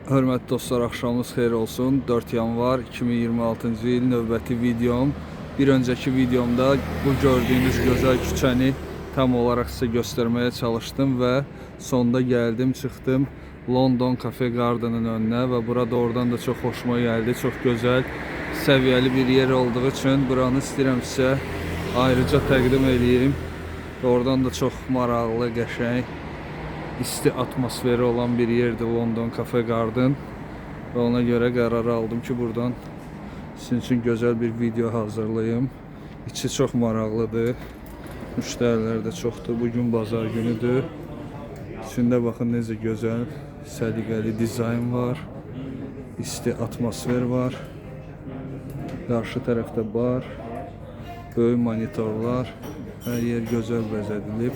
Hörmətli dostlar, axşamınız xeyir olsun. 4 yanvar 2026-cı il növbəti videom. Bir öncəki videomda bu gördüyünüz gözəl küçəni tam olaraq sizə göstərməyə çalışdım və sonda gəldim, çıxdım London Cafe Garden'ın önünə və burada oradan da çox xoşuma gəldi. Çox gözəl, səviyyəli bir yer olduğu üçün buranı istəyirəm sizə ayrıca təqdim edeyim. Oradan da çox maraqlı, qəşəng, isti atmosferi olan bir yerdir London Cafe Garden ve ona göre karar aldım ki buradan sizin için güzel bir video hazırlayayım. İçi çok maraqlıdır, müşteriler de çoxdur. Bugün bazar günüdür. İçində baxın necə gözəl, səliqəli dizayn var, isti atmosfer var. Qarşı tərəfdə bar, böyük monitorlar, hər yer gözəl bəzədilib.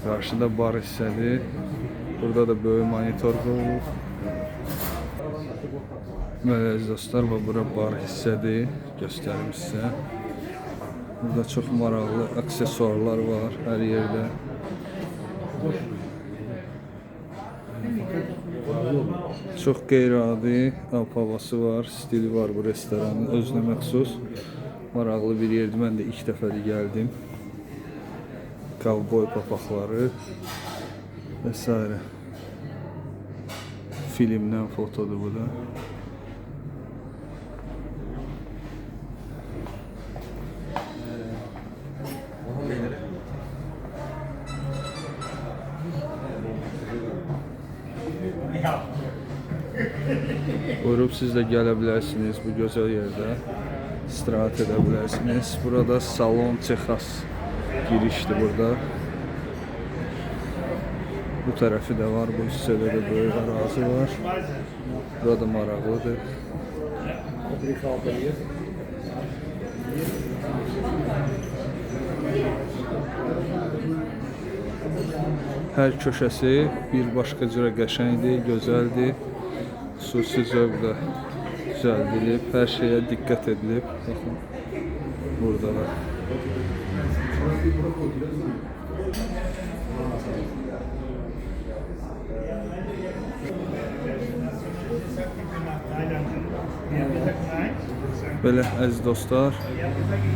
Karşıda bar hissədir. Burada da böyük monitor qoyulub. Məziz dostlar, bura bar hissədir. Göstərim sizə. Burada çox maraqlı aksesuarlar var hər yerdə. Çox qeyri-adi havası var, stili var bu restoranın, özünə məxsus. Maraqlı bir yerdir. Mən də ilk dəfədir gəldim. Kovboy papaqları vesaire. Filmdən fotodur bu da. Buyurub siz də gələ bilərsiniz bu gözəl yerdə. İstirahat edə bilərsiniz. Burada Salon Texas girişdir burada. Bu tərəfi də var, bu hissədə də böyük arazi var. Burada maraqlıdır. Hər köşəsi bir başqa cürə qəşəngdir, gözəldir. Xüsusi zövqlə düzəldilib, hər şeyə diqqət edilib. Baxın, burada da. Belə əziz dostlar,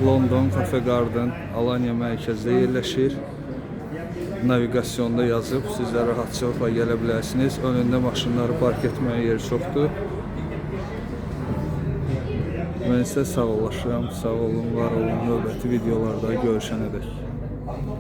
London Cafe Garden Alanya mərkəzdə yerləşir. Navigasyonda yazıb sizə rahatçılıqla gələ bilərsiniz. Önündə maşınları park etməyə yer çoxdur. Mən sizə sağollaşıram, sağ olun, var olun. Növbəti videolarda görüşənədək.